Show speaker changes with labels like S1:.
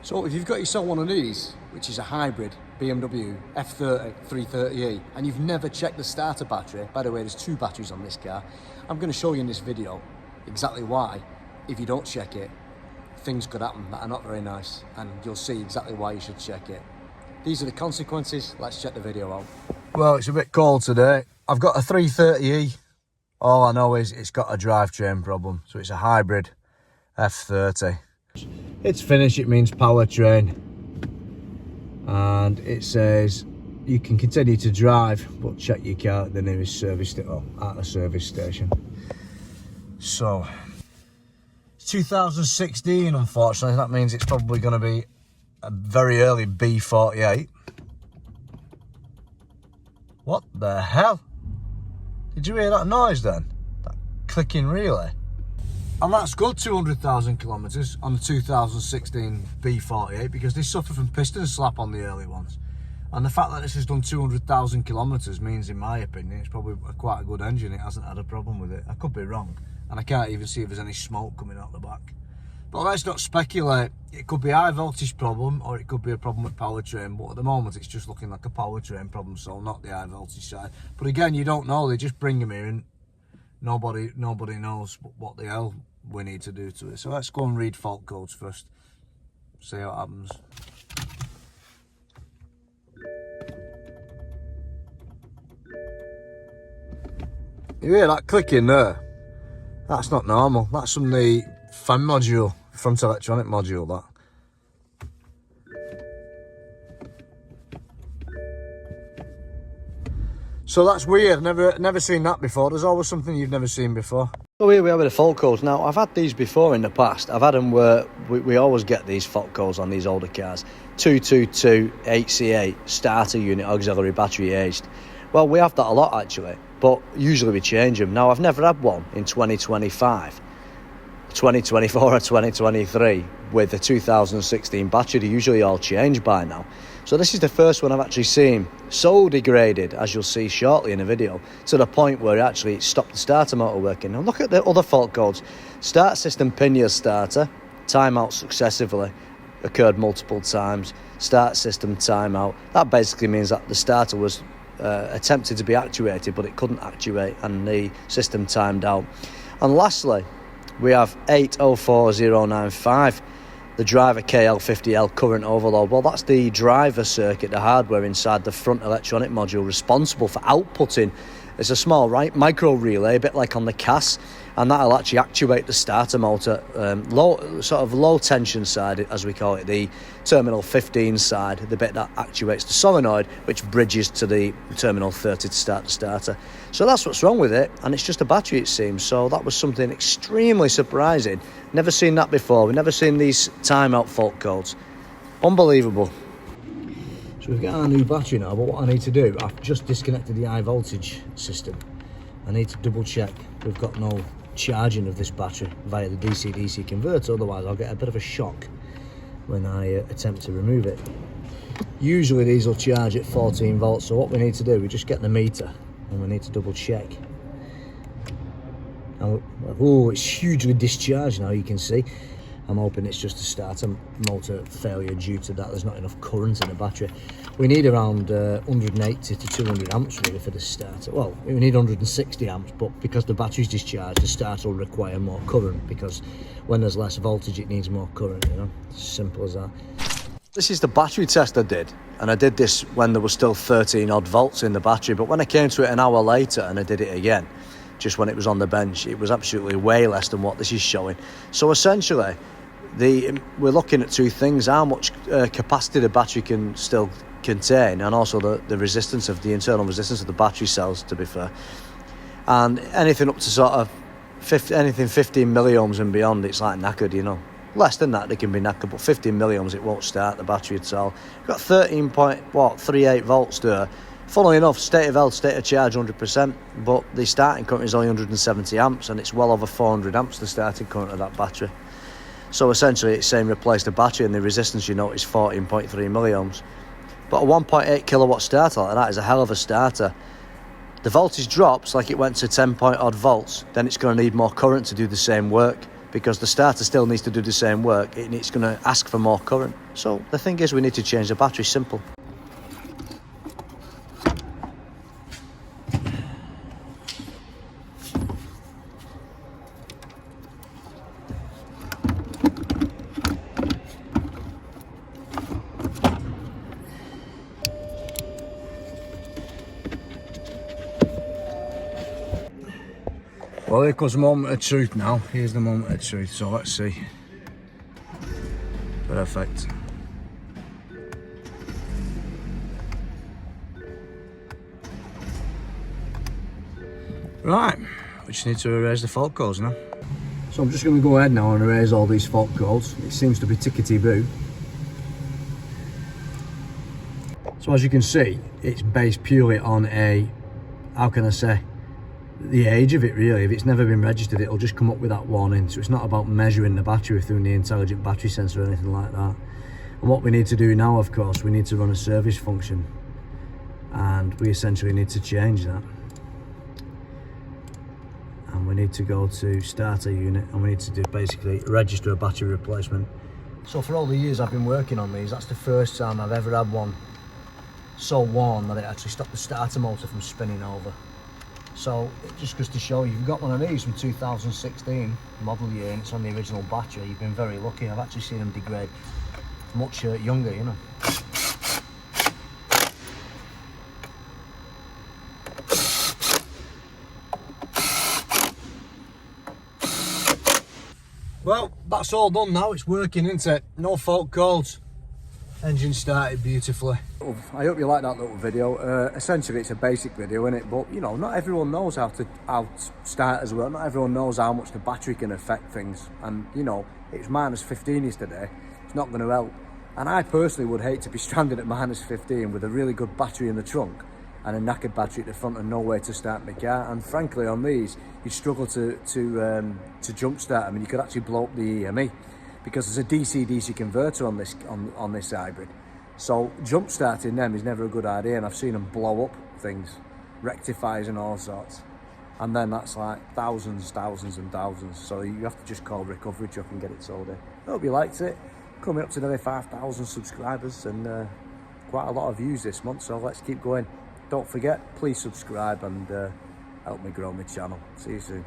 S1: So if you've got yourself one of these, which is a hybrid BMW F30 330e, and you've never checked the starter battery, by the way, there's two batteries on this car, I'm going to show you in this video exactly why, if you don't check it, things could happen that are not very nice, and you'll see exactly why you should check it. These are the consequences. Let's check the video out. Well, it's a bit cold today. I've got a 330e. All I know is it's got a drivetrain problem, so it's a hybrid F30. It's finished, it means powertrain, and it says you can continue to drive, but check your car at the nearest service at a service station. So it's 2016, unfortunately. That means it's probably going to be a very early B48. What the hell? Did you hear that noise then? That clicking relay? And that's good, 200,000 kilometres on the 2016 B48, because they suffer from piston slap on the early ones. And the fact that this has done 200,000 kilometres means, in my opinion, it's probably quite a good engine. It hasn't had a problem with it. I could be wrong. And I can't even see if there's any smoke coming out the back. But let's not speculate. It could be a high voltage problem, or it could be a problem with powertrain. But at the moment, it's just looking like a powertrain problem, so not the high voltage side. But again, you don't know. They just bring them here and nobody knows what the hell we need to do to it. So let's go and read fault codes first. See what happens. You hear that clicking there? That's not normal. That's from the fan module, front electronic module, that. So that's weird. Never seen that before. There's always something you've never seen before. So here we are with the fault codes. Now, I've had these before in the past. I've had them where we always get these fault codes on these older cars. 222 8C8 starter unit auxiliary battery aged. Well, we have that a lot actually, but usually we change them. Now, I've never had one in 2025, 2024 or 2023 with the 2016 battery. They're usually all changed by now. So this is the first one I've actually seen so degraded, as you'll see shortly in the video, to the point where it actually stopped the starter motor working. Now look at the other fault codes. Start system pinion starter, timeout successively, occurred multiple times. Start system timeout. That basically means that the starter was attempted to be actuated, but it couldn't actuate and the system timed out. And lastly, we have 804095. The driver KL50L current overload. Well, that's the driver circuit, the hardware inside the front electronic module responsible for outputting. It's a small micro relay, a bit like on the CAS, and that'll actually actuate the starter motor, low tension side, as we call it, the terminal 15 side, the bit that actuates the solenoid, which bridges to the terminal 30 to start the starter. So that's what's wrong with it, and it's just a battery, it seems. So that was something extremely surprising. Never seen that before. We've never seen these timeout fault codes. Unbelievable. So we've got our new battery now, but what I need to do, I've just disconnected the high voltage system. I need to double check we've got no charging of this battery via the DC-DC converter, otherwise I'll get a bit of a shock when I attempt to remove it. Usually these will charge at 14 volts, so what we need to do, we just get the meter and we need to double check. Oh, it's hugely discharged now, you can see. I'm hoping it's just a starter motor failure due to that. There's not enough current in the battery. We need around 180 to 200 amps really for the starter. Well, we need 160 amps, but because the battery's discharged, the starter will require more current, because when there's less voltage, it needs more current, you know? It's as simple as that. This is the battery test I did, and I did this when there was still 13 odd volts in the battery, but when I came to it an hour later and I did it again, just when it was on the bench, it was absolutely way less than what this is showing. So essentially, we're looking at two things: how much capacity the battery can still contain, and also the resistance of the internal resistance of the battery cells, to be fair. And anything up to sort of 15 milliohms and beyond, it's like knackered, you know. Less than that, they can be knackered, but 15 milliohms, it won't start the battery at all. We've got 13.38 volts there. Funnily enough, state of health, state of charge 100%, but the starting current is only 170 amps, and it's well over 400 amps, the starting current of that battery. So essentially it's saying replace the battery, and the resistance, you know, is 14.3 milliohms. But a 1.8 kilowatt starter like that is a hell of a starter. The voltage drops, like it went to 10 point odd volts, then it's going to need more current to do the same work, because the starter still needs to do the same work, and it's going to ask for more current. So the thing is, we need to change the battery, simple. Well, here comes the moment of truth now. Here's the moment of truth, so let's see. Perfect. Right, we just need to erase the fault codes now. So I'm just going to go ahead now and erase all these fault codes. It seems to be tickety-boo. So as you can see, it's based purely on a, how can I say, the age of it really. If it's never been registered, it'll just come up with that warning. So it's not about measuring the battery through the intelligent battery sensor or anything like that. And what we need to do now, of course, we need to run a service function, and we essentially need to change that. And we need to go to starter unit, and we need to do basically register a battery replacement. So for all the years I've been working on these, that's the first time I've ever had one so worn that it actually stopped the starter motor from spinning over. So it just goes to show you, you've got one of these from 2016 model year and it's on the original battery, you've been very lucky. I've actually seen them degrade much younger, you know. Well, that's all done now. It's working, isn't it? No fault codes. Engine started beautifully. I hope you like that little video. Essentially it's a basic video, isn't it? But you know, not everyone knows how to start as well. Not everyone knows how much the battery can affect things. And you know, it's -15 yesterday. It's not going to help. And I personally would hate to be stranded at -15 with a really good battery in the trunk and a knackered battery at the front and no way to start my car. And frankly, on these, you'd struggle to jump start them, and you could actually blow up the EME. Because there's a DC-DC converter on this hybrid. So jump starting them is never a good idea, and I've seen them blow up things, rectifiers and all sorts. And then that's like thousands and thousands. So you have to just call recovery truck and get it sold in. I hope you liked it. Coming up to nearly 5,000 subscribers and quite a lot of views this month, so let's keep going. Don't forget, please subscribe and help me grow my channel. See you soon.